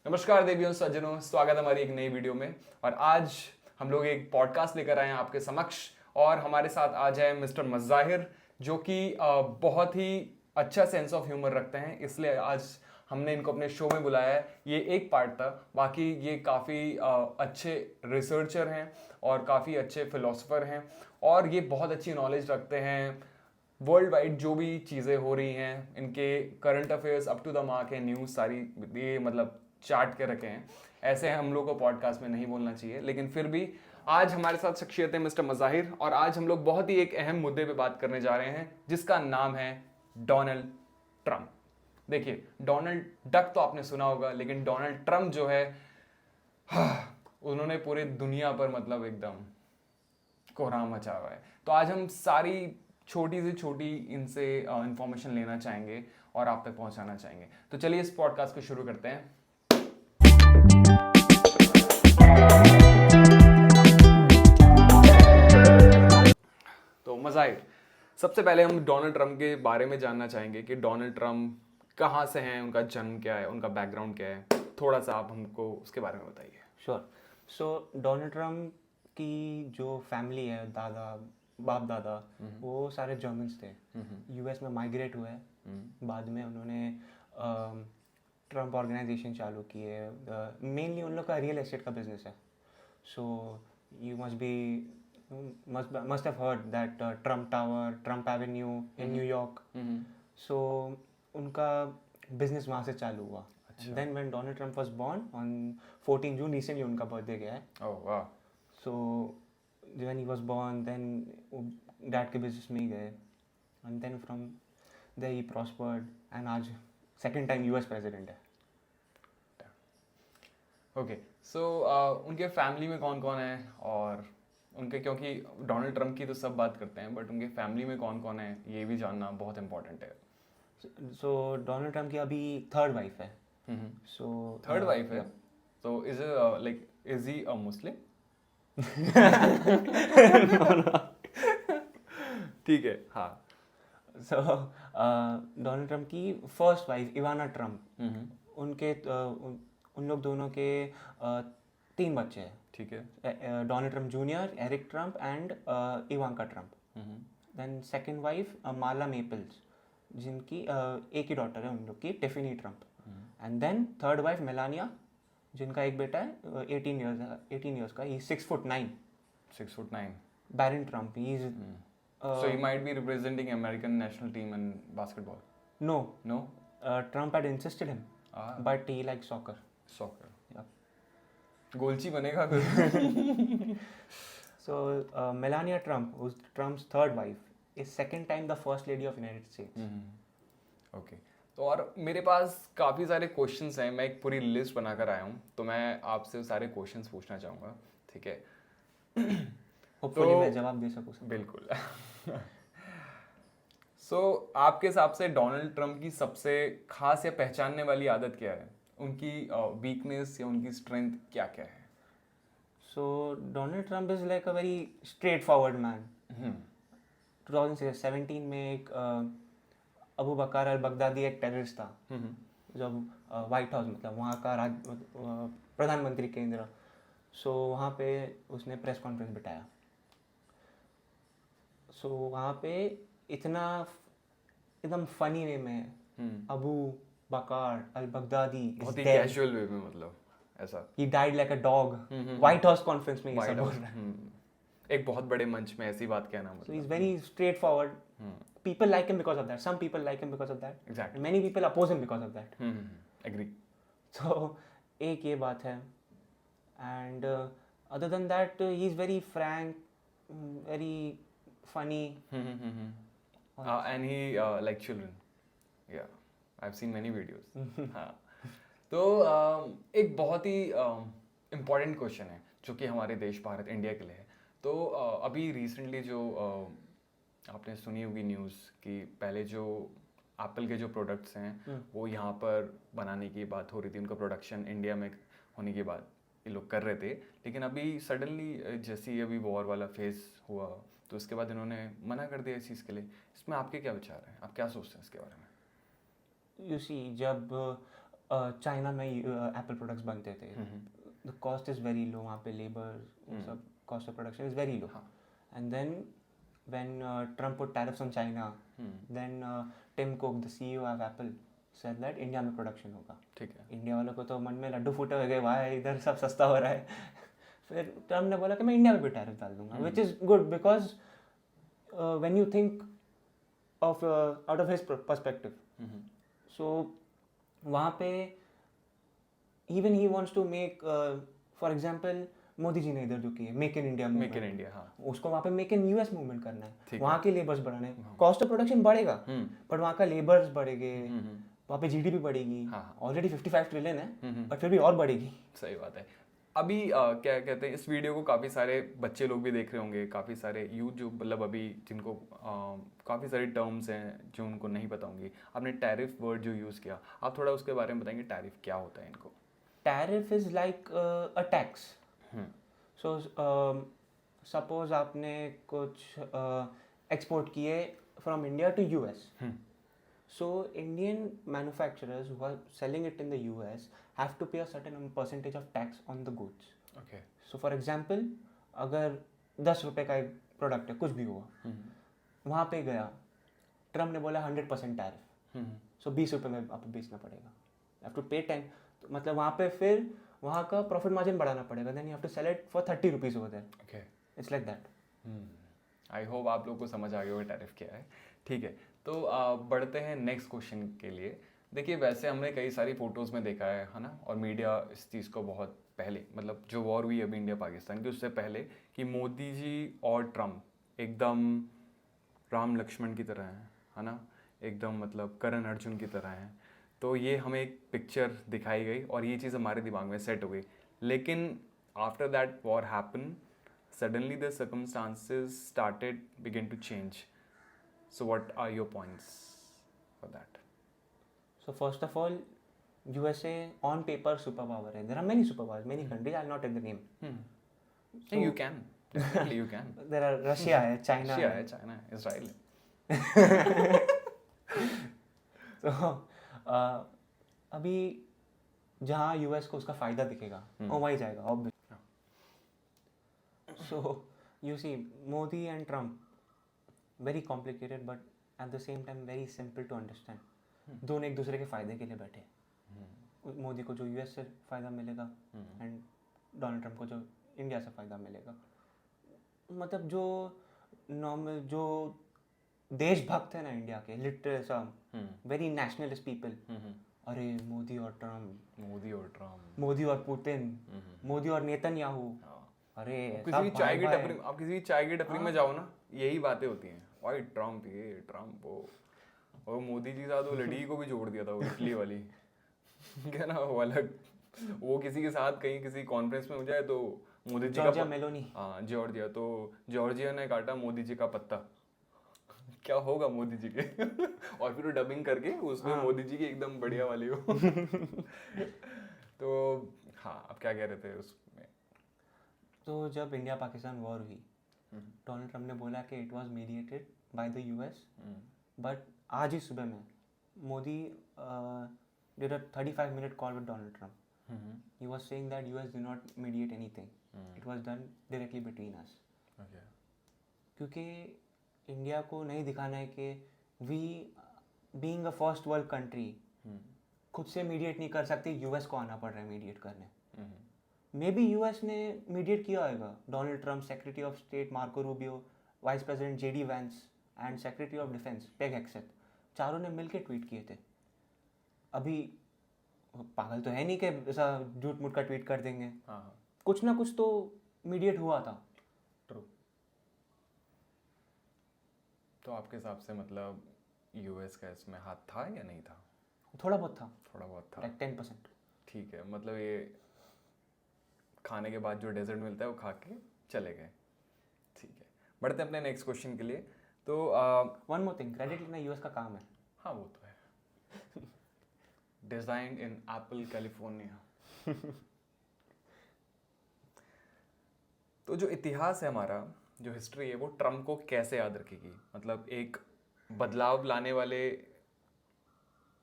नमस्कार देवियों सज्जनों, स्वागत है हमारी एक नई वीडियो में। और आज हम लोग एक पॉडकास्ट लेकर आए हैं आपके समक्ष। और हमारे साथ आज है मिस्टर मज़ाहिर, जो कि बहुत ही अच्छा सेंस ऑफ ह्यूमर रखते हैं, इसलिए आज हमने इनको अपने शो में बुलाया है। ये एक पार्ट था, बाकी ये काफ़ी अच्छे रिसर्चर हैं और काफ़ी अच्छे फिलोसोफर हैं और ये बहुत अच्छी नॉलेज रखते हैं। वर्ल्ड वाइड जो भी चीज़ें हो रही हैं, इनके current affairs up to the mark है, न्यूज़ सारी ये मतलब चार्ट के रखे हैं। ऐसे हम लोग को पॉडकास्ट में नहीं बोलना चाहिए, लेकिन फिर भी आज हमारे साथ शख्सियत है मिस्टर मज़ाहिर। और आज हम लोग बहुत ही एक अहम मुद्दे पे बात करने जा रहे हैं, जिसका नाम है डोनाल्ड ट्रंप। देखिए, डोनाल्ड डक तो आपने सुना होगा, लेकिन डोनाल्ड ट्रंप जो है, उन्होंने पूरी दुनिया पर मतलब एकदम कोहराम मचा हुआ है। तो आज हम सारी छोटी से छोटी इनसे इंफॉर्मेशन लेना चाहेंगे और आप तक पहुंचाना चाहेंगे। तो चलिए इस पॉडकास्ट को शुरू करते हैं। तो मज़ाहिर, सबसे पहले हम डोनाल्ड ट्रंप के बारे में जानना चाहेंगे कि डोनाल्ड ट्रंप कहाँ से हैं, उनका जन्म क्या है, उनका बैकग्राउंड क्या है। थोड़ा सा आप हमको उसके बारे में बताइए। श्योर। सो डोनाल्ड ट्रम्प की जो फैमिली है, बाप दादा, वो सारे जर्मन्स थे। यूएस में माइग्रेट हुए। बाद में उन्होंने ट्रम्प ऑर्गेनाइजेशन चालू की है। मेनली उन लोग का रियल एस्टेट का बिजनेस है। So you must have heard that Trump Tower, Trump Avenue in New York. So उनका बिजनेस वहाँ से चालू हुआ। Then when Donald Trump was born on 14 June, recently उनका बर्थडे गया है। ओह वाह। So when he was born, then dad के बिजनेस में ही गए, and then from there he prospered, एंड आज सेकंड टाइम यूएस प्रेसिडेंट है। ओके, सो उनके फैमिली में कौन कौन है, और उनके, क्योंकि डोनाल्ड ट्रंप की तो सब बात करते हैं, बट उनके फैमिली में कौन कौन है ये भी जानना बहुत इंपॉर्टेंट है। सो डोनाल्ड ट्रम्प की अभी थर्ड वाइफ है। सो थर्ड वाइफ है, तो इज लाइक इज ही अ मुस्लिम? ठीक है, हाँ। सो डोनाल्ड ट्रम्प की फर्स्ट वाइफ इवाना ट्रम्प, उनके उन लोग दोनों के 3 बच्चे हैं। ठीक है। Donald Trump junior, Eric Trump and Ivanka Trump. Then second wife Marla Maples, जिनकी एक ही डॉटर है उन लोग की, Tiffany Trump. And then third wife Melania, जिनका एक बेटा है 18 इयर्स का, he 6'9". 6'9". Barron Trump, he is So he might be representing American national team in basketball. no. No? Trump had insisted him, but he likes soccer. Soccer. Yeah. गोलची बनेगा फिर। So Melania Trump, who's Trump's third wife, is second time the first lady of United States. Okay, तो और मेरे पास काफ़ी सारे questions हैं, मैं एक पूरी लिस्ट बनाकर आया हूँ, तो मैं आपसे सारे क्वेश्चंस पूछना चाहूँगा, ठीक है? Hopefully मैं जवाब दे सकूँ सर। बिल्कुल। सो आपके हिसाब से डोनाल्ड ट्रंप की सबसे खास या पहचानने वाली आदत क्या है? उनकी वीकनेस या उनकी स्ट्रेंथ क्या क्या है? So Donald Trump is like a very straightforward man. 2017 में एक अबू बकर अल बगदादी एक टेररिस्ट था, जब व्हाइट हाउस, मतलब वहाँ का प्रधानमंत्री केंद्र, सो वहाँ पे उसने प्रेस कॉन्फ्रेंस बिठाया। सो वहाँ पे इतना एकदम फनी वे में अबू बकर अल बगदादी बहुत ही कैजुअल वे में, मतलब ऐसा he died like a dog, white house conference में ये सब बोल रहा है। एक बहुत बड़े मंच में ऐसी बात कहना, So he's very straightforward. People like him because of that. Some people like him because of that. Exactly. And many people oppose him because of that. Agree. So एक ये बात है. And other than that, he's very frank, very funny. And he like children. Yeah, I've seen many videos. हाँ, तो एक बहुत ही important question है जो कि हमारे देश भारत इंडिया के लिए है। तो अभी रिसेंटली जो आपने सुनी होगी न्यूज़ कि पहले जो एप्पल के जो प्रोडक्ट्स हैं वो यहाँ पर बनाने की बात हो रही थी, उनका प्रोडक्शन इंडिया में होने की बात ये लोग कर रहे थे, लेकिन अभी सडनली जैसे ही अभी वॉर वाला फेज हुआ तो उसके बाद इन्होंने मना कर दिया इस चीज़ के लिए। इसमें आपके क्या विचार हैं, आप क्या सोचते हैं इसके बारे में? You see, जब चाइना में एप्पल प्रोडक्ट्स बनते थे, the cost is very low, वहाँ पे लेबर सब cost of production is very low, and then when Trump put tariffs on China, then Tim Cook the CEO of Apple said that India में production होगा। ठीक है। India वालों को तो मन में लड्डू फूटे हुए गए, भाई इधर सब सस्ता हो रहा है। फिर ट्रम्प ने बोला कि मैं इंडिया में भी टैरिफ डाल दूंगा, which is good because when you think of out of his perspective, so वहाँ पे even he wants to make, for example Modi ji ने इधर जो किया make in India, make in India, हाँ, उसको वहाँ पे मेक इन US मूवमेंट करना है, ठीक वहाँ के लेबर्स बढ़ाने, कॉस्ट ऑफ प्रोडक्शन बढ़ेगा बट वहाँ का लेबर्स बढ़ेंगे, वहाँ पे GDP बढ़ेगी, ऑलरेडी 55 ट्रिलियन है बट फिर भी और बढ़ेगी। सही बात है। अभी क्या कहते हैं, इस वीडियो को काफ़ी सारे बच्चे लोग भी देख रहे होंगे, काफ़ी सारे यूथ जो मतलब अभी जिनको काफ़ी सारे टर्म्स हैं जो उनको नहीं पता होंगी। आपने टैरिफ वर्ड जो यूज़ किया, आप थोड़ा उसके बारे में बताएंगे, टैरिफ क्या होता है इनको? Tariff is like a tax. So suppose आपने कुछ एक्सपोर्ट किए from India to US, so Indian manufacturers who are selling it in the US have to pay a certain percentage of tax on the goods. Okay. So for example, अगर 10 रुपए का एक product है, कुछ भी हुआ, वहाँ पे गया, ट्रम्प ने बोला 100% टैरिफ, सो 20 रुपए में आपको बेचना पड़ेगा, you have to pay 10, तो मतलब वहाँ पे फिर वहाँ का प्रॉफिट मार्जिन बढ़ाना पड़ेगा, then you have to sell it for 30 rupees over there. Okay. It's like that. I hope आप लोग को समझ आ गया होगा टैरिफ क्या है। ठीक है, तो बढ़ते हैं नेक्स्ट क्वेश्चन के लिए। देखिए, वैसे हमने कई सारी फोटोज़ में देखा है ना, और मीडिया इस चीज़ को बहुत पहले, मतलब जो वॉर हुई अभी इंडिया पाकिस्तान की, उससे पहले, कि मोदी जी और ट्रम्प एकदम राम लक्ष्मण की तरह हैं, है ना, एकदम मतलब करण अर्जुन की तरह हैं। तो ये हमें एक पिक्चर दिखाई गई और ये चीज़ हमारे दिमाग में सेट हो गई। लेकिन after that war happen, suddenly the circumstances begin to change. So what are your points for that? So first of all, USA on paper superpower hai. There are many superpowers, many countries. I'll not take the name. So, you can. Definitely you can. There are Russia hai, China Russia hai, China hai, Israel hai. So अभी जहाँ US को उसका फायदा दिखेगा वो वहीं जाएगा obviously. So you see Modi and Trump, very complicated but at the same time very simple to understand. दोनों एक दूसरे के फायदे के लिए बैठे, मोदी को जो US से फायदा मिलेगा एंड डोनाल्ड ट्रम्प को जो इंडिया से फायदा मिलेगा। मतलब जो नॉर्मल जो देशभक्त है ना इंडिया के, लिटरल सब वेरी नेशनलिस्ट पीपल, अरे मोदी और ट्रम्प, मोदी और पुतिन, मोदी और नेतन्याहू, अरे किसी भी चाय की टपरी, आप किसी भी चाय की टपरी में जाओ ना, यही बातें होती हैं, भाई ट्रम्प ये ट्रम्प वो, और मोदी जी साथ वो लड़की को भी जोड़ दिया था, वो इटली वाली क्या ना, वो अलग, वो किसी के साथ कहीं किसी कॉन्फ्रेंस में हो जाए तो मोदी जी जॉर्जिया मेलोनी, हाँ जॉर्जिया, तो जॉर्जिया ने काटा मोदी जी का पत्ता, क्या होगा मोदी जी के और फिर वो डबिंग करके उसमें मोदी जी की एकदम बढ़िया वाली हो तो हाँ, अब क्या कह रहे थे उसमें? तो जब इंडिया पाकिस्तान वॉर हुई, डोनाल्ड ट्रम्प ने बोला कि it was mediated by the US, but आज ही सुबह में Modi did a 35-minute call with Donald Trump. He was saying that US did not mediate anything. It was done directly between us. Okay. क्योंकि India को नहीं दिखाना है कि we being a first world country खुद से मीडिएट नहीं कर सकते, US को आना पड़ रहा है मीडिएट करने. मे बी US ने मीडिएट किया होगा, Donald Trump, secretary of state Marco Rubio, vice president JD Vance and secretary of defence Pete Hegseth, चारों ने मिलकर ट्वीट किए थे. अभी पागल तो है नहीं कि ऐसा झूठ मूठ का ट्वीट कर देंगे, कुछ ना कुछ तो मीडिएट हुआ था. ट्रू. तो आपके हिसाब से मतलब US का इसमें हाथ था या नहीं था? थोड़ा बहुत था. थोड़ा बहुत था, लाइक 10%. ठीक है, मतलब ये खाने के बाद जो डेजर्ट मिलता है वो खा के चले गए. ठीक है, बढ़ते हैं अपने नेक्स्ट क्वेश्चन के लिए. तो वन मोर थिंग, क्रेडिट लेना US का काम है. हाँ वो तो है. डिजाइन्ड इन एप्पल कैलिफोर्निया. तो जो इतिहास है हमारा, जो हिस्ट्री है, वो ट्रम्प को कैसे याद रखेगी? मतलब एक बदलाव लाने वाले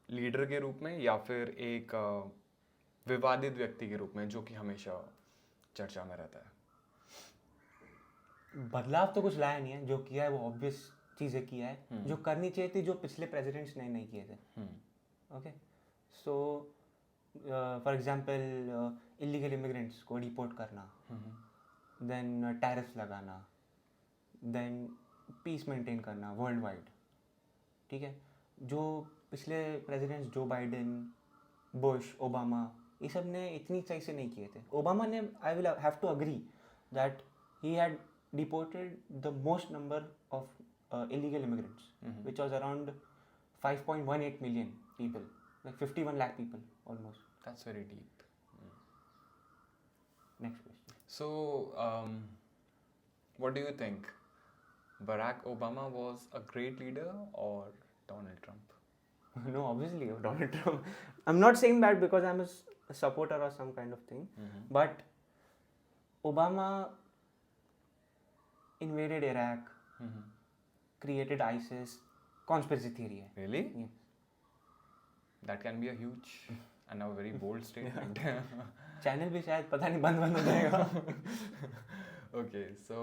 लीडर के रूप में या फिर एक विवादित व्यक्ति के रूप में जो कि हमेशा चर्चा में रहता है? बदलाव तो कुछ लाया नहीं है, जो किया है वो ऑब्वियस चीज़ें किया है जो करनी चाहिए थी, जो पिछले प्रेसिडेंट्स ने नहीं किए थे. Okay, so for example illegal immigrants को डिपोर्ट करना, देन टैरिफ्स लगाना, देन पीस मेंटेन करना वर्ल्ड वाइड. ठीक है, जो पिछले presidents Joe Biden, Bush, Obama, ये सब ने इतनी सही से नहीं किए थे. ओबामा ने, I will have to agree that he had deported the most number of illegal immigrants, which was around 5.18 million people, like 51 lakh people almost. That's very deep. Next question. So, what do you think? Barack Obama was a great leader or Donald Trump? No, obviously Donald Trump. I'm not saying that because I'm a supporter or some kind of thing, but Obama invaded Iraq, created ISIS, conspiracy theory है. Really? Yeah. That can be a huge and a very bold statement. Channel भी शायद पता नहीं बंद हो जाएगा. Okay, so